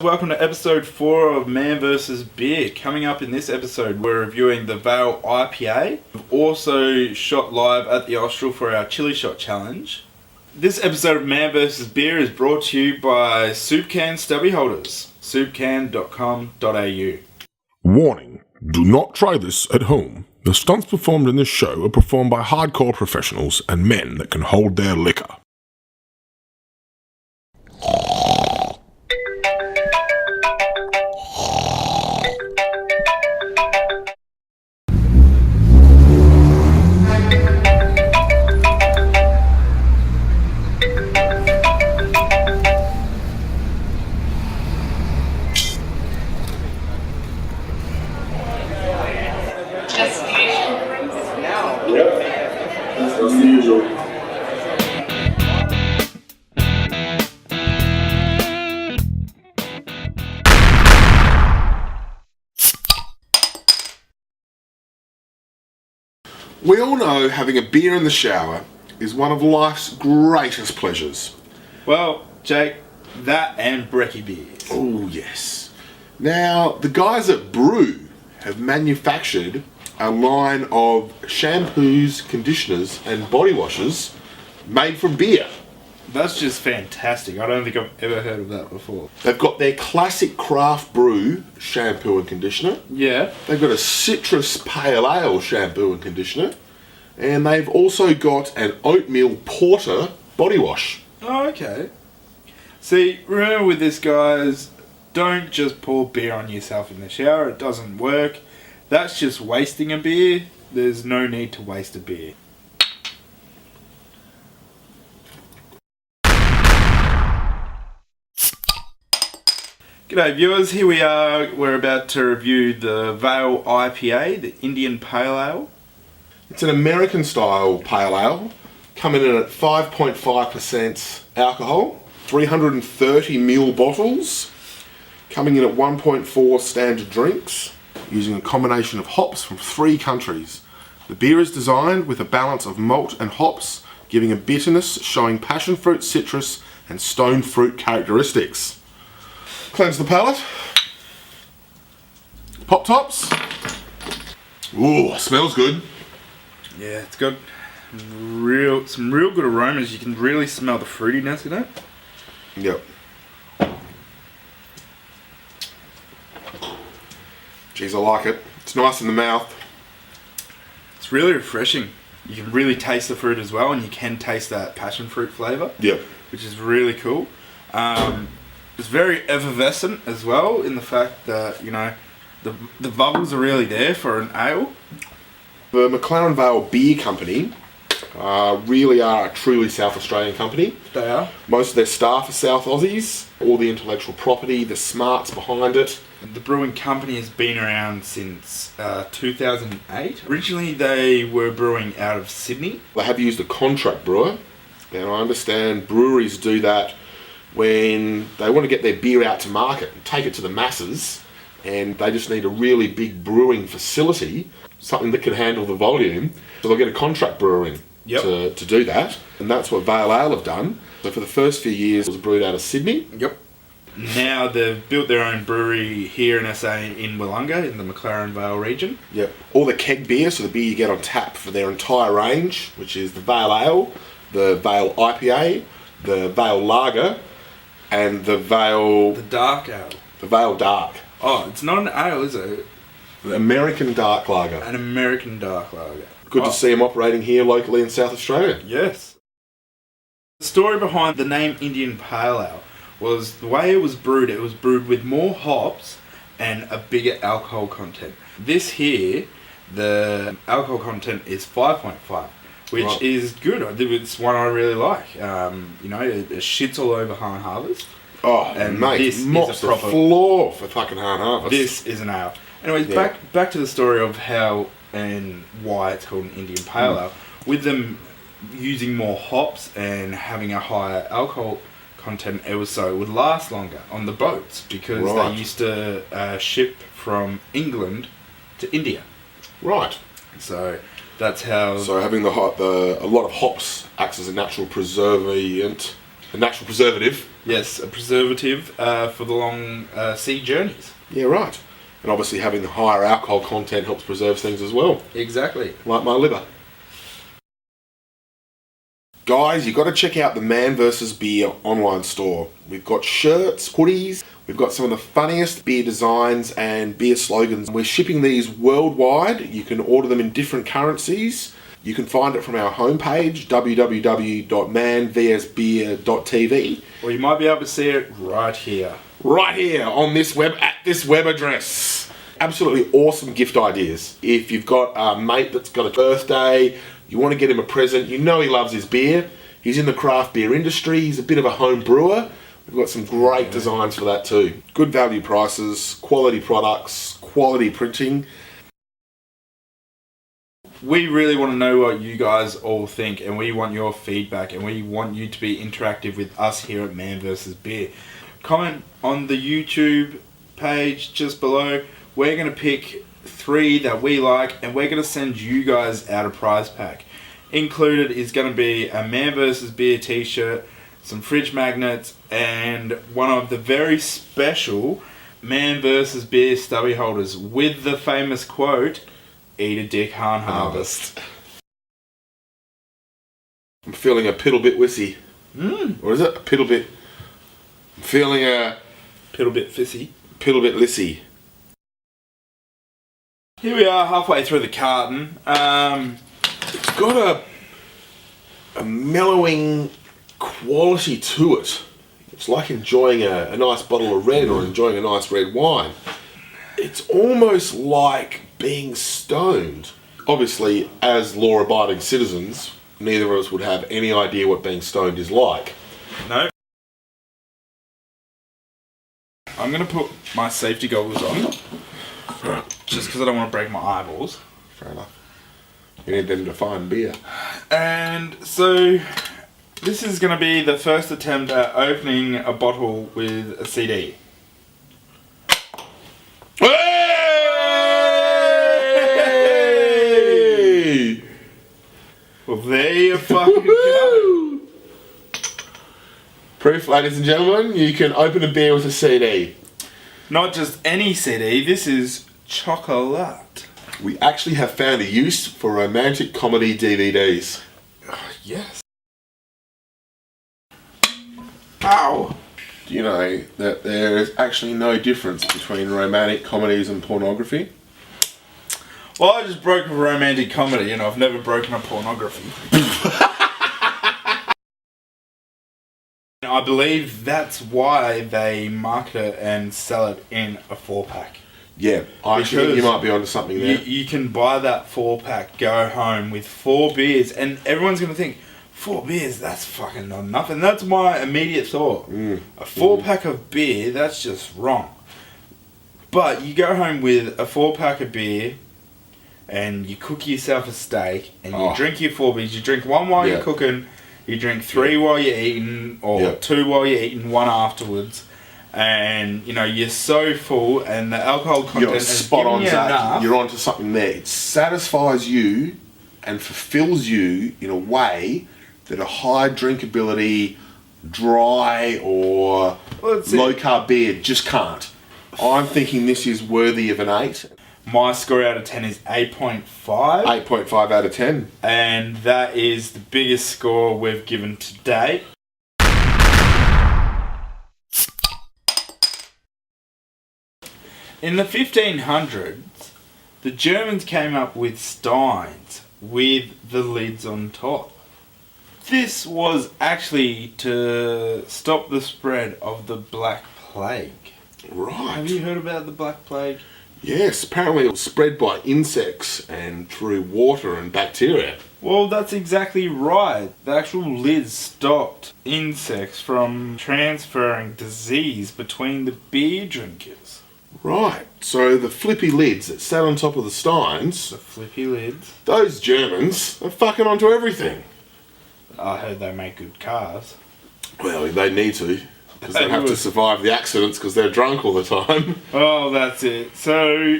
Welcome to episode 4 of Man vs. Beer. Coming up in this episode, we're reviewing the Vale IPA. We've also shot live at the Austral for our Chili Shot Challenge. This episode of Man vs. Beer is brought to you by Soup Can Stubby Holders, soupcan.com.au. Warning, do not try this at home. The stunts performed in this show are performed by hardcore professionals and men that can hold their liquor. We all know having a beer in the shower is one of life's greatest pleasures. Well, Jake, that and brekkie beers. Oh, yes. Now, the guys at Brew have manufactured a line of shampoos, conditioners, and body washes made from beer. That's just fantastic. I don't think I've ever heard of that before. They've got their classic craft brew shampoo and conditioner. Yeah. They've got a citrus pale ale shampoo and conditioner. And they've also got an oatmeal porter body wash. Oh, okay. See, remember with this, guys, don't just pour beer on yourself in the shower. It doesn't work. That's just wasting a beer. There's no need to waste a beer. G'day viewers, here we are. We're about to review the Vale IPA, the Indian Pale Ale. It's an American style pale ale, coming in at 5.5% alcohol, 330ml bottles, coming in at 1.4 standard drinks, using a combination of hops from 3 countries. The beer is designed with a balance of malt and hops, giving a bitterness showing passion fruit, citrus, and stone fruit characteristics. Cleanse the palate. Pop tops. Ooh, smells good. Yeah, it's got some real good aromas. You can really smell the fruitiness in it. Yep. Jeez, I like it. It's nice in the mouth. It's really refreshing. You can really taste the fruit as well, and you can taste that passion fruit flavour. Yep. Which is really cool. It's very effervescent as well, in the fact that, you know, the bubbles are really there for an ale. The McLaren Vale Beer Company really are a truly South Australian company. They are. Most of their staff are South Aussies. All the intellectual property, the smarts behind it. The brewing company has been around since 2008. Originally they were brewing out of Sydney. They have used a contract brewer, and I understand breweries do that when they want to get their beer out to market and take it to the masses, and they just need a really big brewing facility, something that can handle the volume, so they'll get a contract brewer in to do that, and that's what Vale Ale have done. So for the first few years it was brewed out of Sydney. Yep. Now they've built their own brewery here in SA in Willunga in the McLaren Vale region. Yep. All the keg beer, so the beer you get on tap for their entire range, which is the Vale Ale, the Vale IPA, the Vale Lager, and the Vale... The Dark Ale. The Vale Dark. Oh, it's not an ale, is it? The American Dark Lager. An American Dark Lager. Good to see them operating here locally in South Australia. Yes. The story behind the name Indian Pale Ale was the way it was brewed with more hops and a bigger alcohol content. This here, the alcohol content is 5.5, which is good. It's one I really like. You know, it shits all over Hahn Harvest. Oh, and mate, this mops is a proper the floor for fucking Hahn Harvest. This is an ale. Anyways, back to the story of how and why it's called an Indian Pale Ale. With them using more hops and having a higher alcohol content, it would last longer on the boats, because they used to ship from England to India. Right. So that's how. So having a lot of hops acts as a natural preservative. A natural preservative. Yes, a preservative for the long sea journeys. Yeah, right. And obviously having the higher alcohol content helps preserve things as well. Exactly. Like my liver. Guys, you've got to check out the Man vs. Beer online store. We've got shirts, hoodies, we've got some of the funniest beer designs and beer slogans. We're shipping these worldwide. You can order them in different currencies. You can find it from our homepage, www.manvsbeer.tv. Or you might be able to see it right here. Right here on this web, at this web address. Absolutely awesome gift ideas. If you've got a mate that's got a birthday, you want to get him a present, you know he loves his beer, he's in the craft beer industry, he's a bit of a home brewer, we've got some great designs for that too. Good value prices, quality products, quality printing. We really want to know what you guys all think, and we want your feedback, and we want you to be interactive with us here at Man vs. Beer. Comment on the YouTube page just below. We're going to pick 3 that we like, and we're going to send you guys out a prize pack. Included is going to be a Man vs. Beer t-shirt, some fridge magnets, and one of the very special Man vs. Beer stubby holders with the famous quote, "Eat a dick, Han harvest." I'm feeling a piddle bit wissy. What is it? A piddle bit. I'm feeling a Piddle bit fissy. piddle bit lissy. Here we are, halfway through the carton. It's got a mellowing quality to it. It's like enjoying a nice bottle of red or enjoying a nice red wine. It's almost like being stoned. Obviously, as law-abiding citizens, neither of us would have any idea what being stoned is like. No. I'm going to put my safety goggles on, just because I don't want to break my eyeballs. Fair enough. You need them to find beer. And so, this is going to be the first attempt at opening a bottle with a CD. Hey! Well, there you fucking go. Proof, ladies and gentlemen, you can open a beer with a CD. Not just any CD, this is chocolate. We actually have found a use for romantic comedy DVDs. Yes. Ow. Do you know that there is actually no difference between romantic comedies and pornography? Well, I just broke a romantic comedy and I've never broken a pornography. I believe that's why they market it and sell it in a 4-pack. Yeah, I think you might be onto something there. You can buy that 4-pack, go home with 4 beers, and everyone's going to think, 4 beers, that's fucking not enough. And that's my immediate thought. A 4-pack of beer, that's just wrong. But you go home with a 4-pack of beer, and you cook yourself a steak, and you drink your 4 beers. You drink 1 while you're cooking, you drink 3 while you're eating, or 2 while you're eating, 1 afterwards. And you know you're so full, and the alcohol content You're is spot on, Zach. enough. You're onto something there. It satisfies you and fulfills you in a way that a high drinkability, dry or low carb beer just can't. I'm thinking this is worthy of an 8. My score out of 10 is 8.5. 8.5 out of 10. And that is the biggest score we've given to date. In the 1500s, the Germans came up with steins with the lids on top. This was actually to stop the spread of the Black Plague. Right. Have you heard about the Black Plague? Yes, apparently it was spread by insects and through water and bacteria. Well, that's exactly right. The actual lids stopped insects from transferring disease between the beer drinkers. Right, so the flippy lids that sat on top of the steins, The flippy lids. those Germans are fucking onto everything. I heard they make good cars. Well, they need to, because they They have to would. survive the accidents because they're drunk all the time. Well, that's it. So,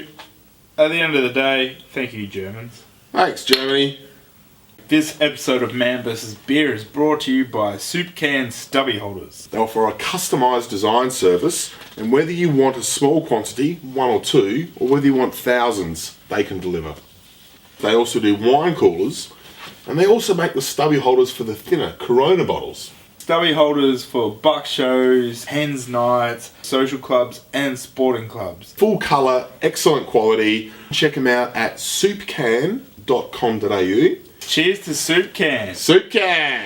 at the end of the day, thank you, Germans. Thanks, Germany. This episode of Man vs. Beer is brought to you by Soup Can Stubby Holders. They offer a customised design service, and whether you want a small quantity, 1 or 2, or whether you want thousands, they can deliver. They also do wine coolers, and they also make the stubby holders for the thinner Corona bottles. Stubby holders for buck shows, hens nights, social clubs and sporting clubs. Full colour, excellent quality. Check them out at soupcan.com.au. Cheers to Soup Can. Soup Can!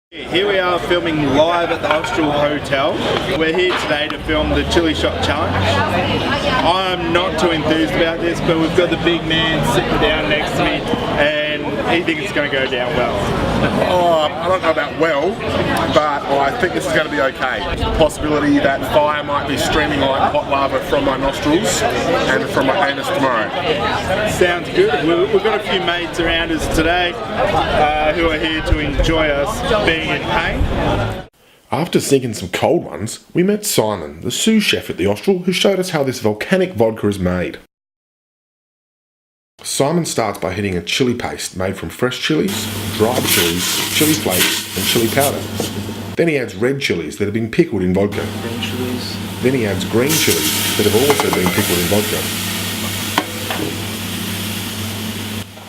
Here we are filming live at the Austral Hotel. We're here today to film the Chili Shot Challenge. I'm not too enthused about this, but we've got the big man sitting down next to me and he thinks it's going to go down well. I don't know about well, but I think this is going to be okay. There's the possibility that fire might be streaming like hot lava from my nostrils and from my anus tomorrow. Sounds good. We've got a few mates around us today who are here to enjoy us being in pain. After sinking some cold ones, we met Simon, the sous chef at the Austral, who showed us how this volcanic vodka is made. Simon starts by heating a chili paste made from fresh chilies, dried chilies, chili flakes and chili powder. Then he adds red chilies that have been pickled in vodka. Green chilies. Then he adds green chilies that have also been pickled in vodka.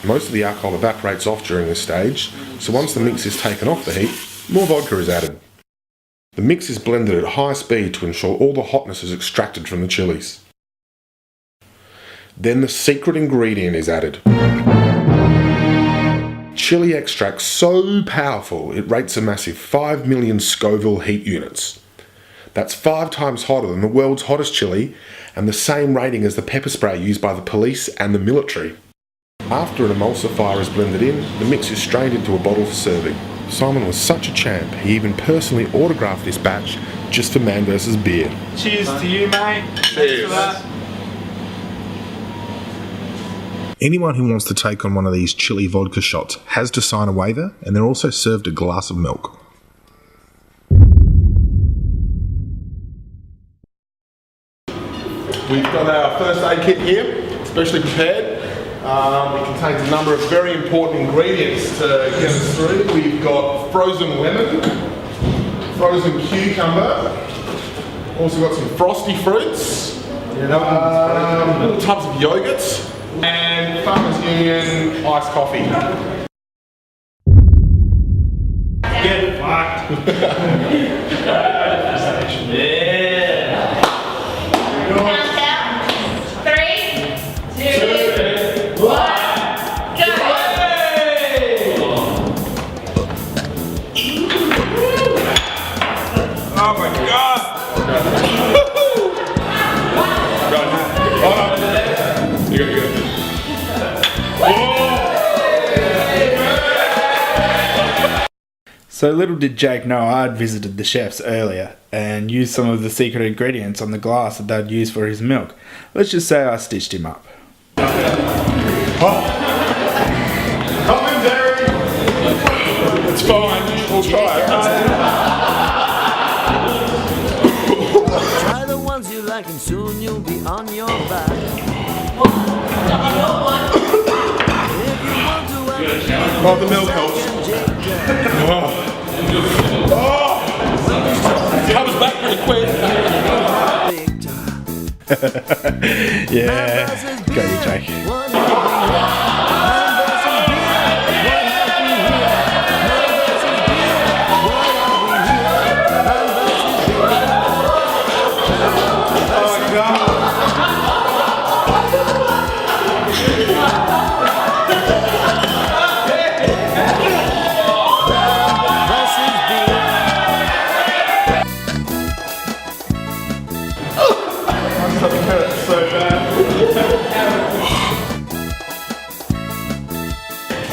Most of the alcohol evaporates off during this stage, so once the mix is taken off the heat, more vodka is added. The mix is blended at high speed to ensure all the hotness is extracted from the chilies. Then the secret ingredient is added. Chili extract so powerful it rates a massive 5 million Scoville heat units. That's 5 times hotter than the world's hottest chili and the same rating as the pepper spray used by the police and the military. After an emulsifier is blended in, the mix is strained into a bottle for serving. Simon was such a champ, he even personally autographed this batch just for Man vs. Beer. Cheers to you, mate. Cheers. Anyone who wants to take on one of these chili vodka shots has to sign a waiver, and they're also served a glass of milk. We've got our first aid kit here, specially prepared. It contains a number of very important ingredients to get us through. We've got frozen lemon, frozen cucumber, also got some frosty fruits, little tubs of yogurt, and Farmers Union iced coffee. Get fucked. So little did Jake know I'd visited the chefs earlier and used some of the secret ingredients on the glass that they'd use for his milk. Let's just say I stitched him up. Come in, Derek. It's fine. We'll try it. Try the ones you like and soon you'll be on your back. Oh, the milk helps. It comes back pretty quick. Yeah, go you, Jake.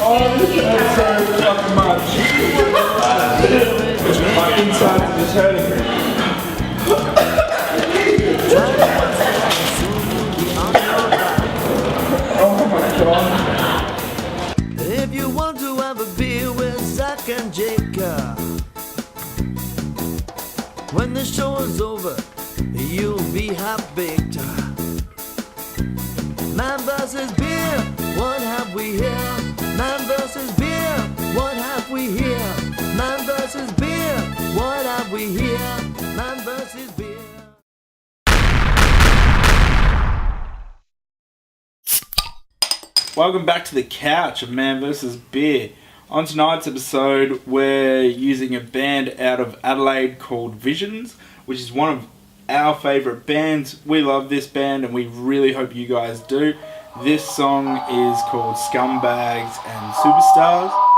Oh, this hurts so fucking much. My insides is hurting me. Oh my god. If you want to have a beer with Zach and Jacob, when the show is over, you'll be half baked. Man versus beer, what have we here? Man versus beer, what have we here? Man versus beer, what have we here? Man versus beer. Welcome back to the couch of Man vs. Beer. On tonight's episode, we're using a band out of Adelaide called Visions, which is one of our favourite bands. We love this band and we really hope you guys do. This song is called Scumbags and Super Stars.